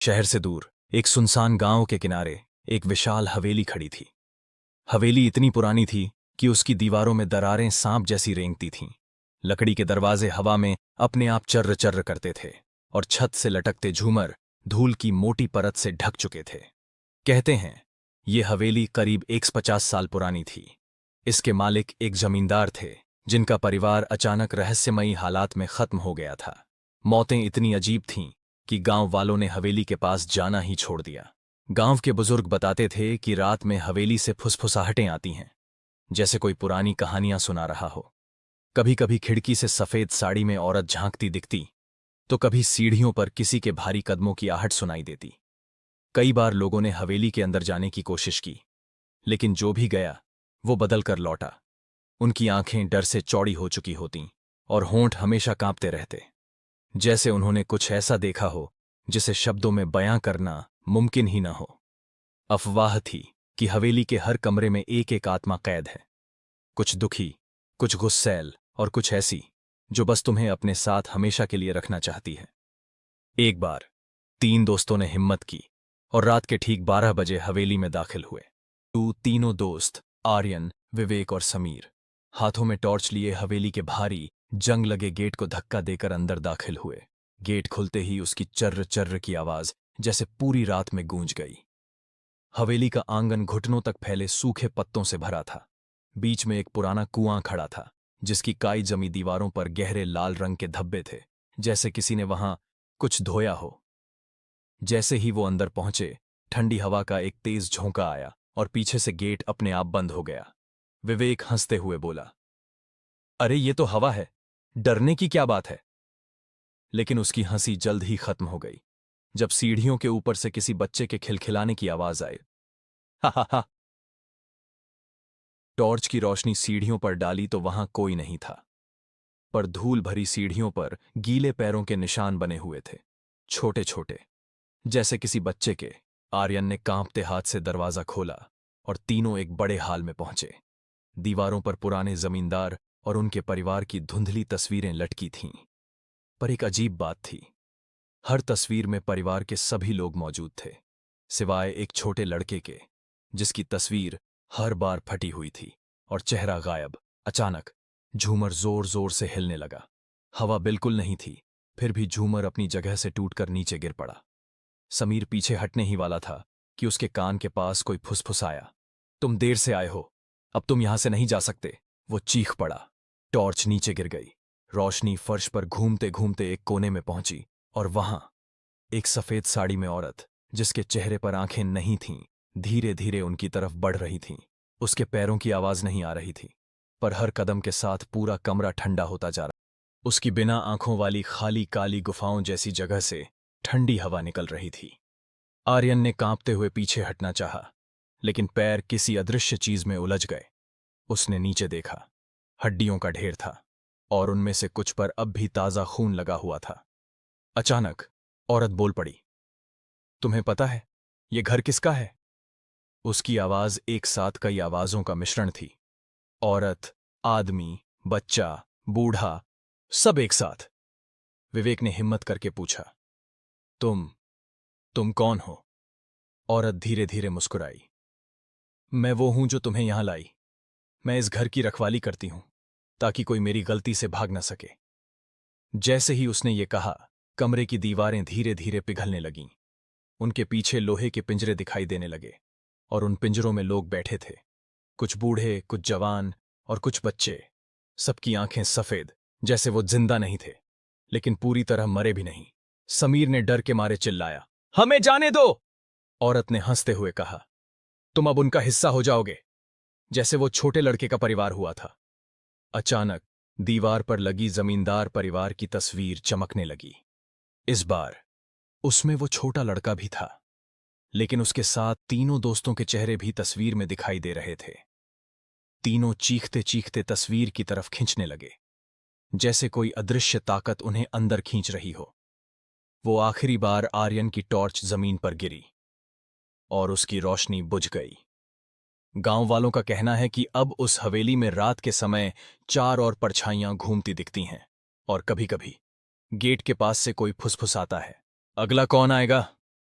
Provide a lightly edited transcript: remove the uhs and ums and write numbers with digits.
शहर से दूर एक सुनसान गांव के किनारे एक विशाल हवेली खड़ी थी। हवेली इतनी पुरानी थी कि उसकी दीवारों में दरारें सांप जैसी रेंगती थीं। लकड़ी के दरवाजे हवा में अपने आप चर्र चर्र करते थे और छत से लटकते झूमर धूल की मोटी परत से ढक चुके थे। कहते हैं ये हवेली करीब 150 साल पुरानी थी। इसके मालिक एक जमींदार थे जिनका परिवार अचानक रहस्यमयी हालात में खत्म हो गया था। मौतें इतनी अजीब थीं कि गांव वालों ने हवेली के पास जाना ही छोड़ दिया। गांव के बुजुर्ग बताते थे कि रात में हवेली से फुसफुसाहटें आती हैं, जैसे कोई पुरानी कहानियां सुना रहा हो। कभी कभी खिड़की से सफेद साड़ी में औरत झांकती दिखती, तो कभी सीढ़ियों पर किसी के भारी कदमों की आहट सुनाई देती। कई बार लोगों ने हवेली के अंदर जाने की कोशिश की, लेकिन जो भी गया वो बदल कर लौटा। उनकी आंखें डर से चौड़ी हो चुकी होतीं और होंठ हमेशा कांपते रहते, जैसे उन्होंने कुछ ऐसा देखा हो जिसे शब्दों में बयां करना मुमकिन ही न हो। अफवाह थी कि हवेली के हर कमरे में एक एक आत्मा कैद है, कुछ दुखी, कुछ गुस्सैल और कुछ ऐसी जो बस तुम्हें अपने साथ हमेशा के लिए रखना चाहती है। एक बार 3 दोस्तों ने हिम्मत की और रात के ठीक 12 बजे हवेली में दाखिल हुए। तीनों दोस्त आर्यन, विवेक और समीर हाथों में टॉर्च लिए हवेली के भारी जंग लगे गेट को धक्का देकर अंदर दाखिल हुए। गेट खुलते ही उसकी चर्र चर्र की आवाज जैसे पूरी रात में गूंज गई। हवेली का आंगन घुटनों तक फैले सूखे पत्तों से भरा था। बीच में एक पुराना कुआं खड़ा था जिसकी काई जमी दीवारों पर गहरे लाल रंग के धब्बे थे, जैसे किसी ने वहां कुछ धोया हो। जैसे ही वो अंदर पहुंचे, ठंडी हवा का एक तेज झोंका आया और पीछे से गेट अपने आप बंद हो गया। विवेक हंसते हुए बोला, अरे ये तो हवा है, डरने की क्या बात है। लेकिन उसकी हंसी जल्द ही खत्म हो गई जब सीढ़ियों के ऊपर से किसी बच्चे के खिलखिलाने की आवाज आई। हा हा हा। टॉर्च की रोशनी सीढ़ियों पर डाली तो वहां कोई नहीं था, पर धूल भरी सीढ़ियों पर गीले पैरों के निशान बने हुए थे, छोटे छोटे, जैसे किसी बच्चे के। आर्यन ने कांपते हाथ से दरवाजा खोला और तीनों एक बड़े हाल में पहुंचे। दीवारों पर पुराने जमींदार और उनके परिवार की धुंधली तस्वीरें लटकी थीं। पर एक अजीब बात थी, हर तस्वीर में परिवार के सभी लोग मौजूद थे, सिवाय एक छोटे लड़के के, जिसकी तस्वीर हर बार फटी हुई थी और चेहरा गायब। अचानक झूमर जोर जोर से हिलने लगा। हवा बिल्कुल नहीं थी, फिर भी झूमर अपनी जगह से टूटकर नीचे गिर पड़ा। समीर पीछे हटने ही वाला था कि उसके कान के पास कोई फुसफुसाया, तुम देर से आए हो, अब तुम यहां से नहीं जा सकते। वो चीख पड़ा। टॉर्च नीचे गिर गई। रोशनी फर्श पर घूमते घूमते एक कोने में पहुंची और वहां एक सफेद साड़ी में औरत, जिसके चेहरे पर आंखें नहीं थीं, धीरे धीरे उनकी तरफ बढ़ रही थीं। उसके पैरों की आवाज नहीं आ रही थी, पर हर कदम के साथ पूरा कमरा ठंडा होता जा रहा। उसकी बिना आंखों वाली खाली काली गुफाओं जैसी जगह से ठंडी हवा निकल रही थी। आर्यन ने कांपते हुए पीछे हटना चाहा, लेकिन पैर किसी अदृश्य चीज में उलझ गए। उसने नीचे देखा, हड्डियों का ढेर था और उनमें से कुछ पर अब भी ताजा खून लगा हुआ था। अचानक औरत बोल पड़ी, तुम्हें पता है ये घर किसका है? उसकी आवाज एक साथ कई आवाजों का मिश्रण थी। औरत, आदमी, बच्चा, बूढ़ा, सब एक साथ। विवेक ने हिम्मत करके पूछा, तुम कौन हो? औरत धीरे धीरे मुस्कुराई, मैं वो हूं जो तुम्हें यहां लाई। मैं इस घर की रखवाली करती हूं ताकि कोई मेरी गलती से भाग न सके। जैसे ही उसने ये कहा, कमरे की दीवारें धीरे धीरे पिघलने लगीं। उनके पीछे लोहे के पिंजरे दिखाई देने लगे और उन पिंजरों में लोग बैठे थे, कुछ बूढ़े, कुछ जवान और कुछ बच्चे। सबकी आंखें सफेद, जैसे वो जिंदा नहीं थे, लेकिन पूरी तरह मरे भी नहीं। समीर ने डर के मारे चिल्लाया, हमें जाने दो। औरत ने हंसते हुए कहा, तुम अब उनका हिस्सा हो जाओगे, जैसे वो छोटे लड़के का परिवार हुआ था। अचानक दीवार पर लगी जमींदार परिवार की तस्वीर चमकने लगी। इस बार उसमें वो छोटा लड़का भी था, लेकिन उसके साथ तीनों दोस्तों के चेहरे भी तस्वीर में दिखाई दे रहे थे। तीनों चीखते चीखते तस्वीर की तरफ खींचने लगे, जैसे कोई अदृश्य ताकत उन्हें अंदर खींच रही हो। वो आखिरी बार आर्यन की टॉर्च जमीन पर गिरी और उसकी रोशनी बुझ गई। गांव वालों का कहना है कि अब उस हवेली में रात के समय 4 और परछाइयां घूमती दिखती हैं और कभी कभी गेट के पास से कोई फुसफुसाता है, अगला कौन आएगा?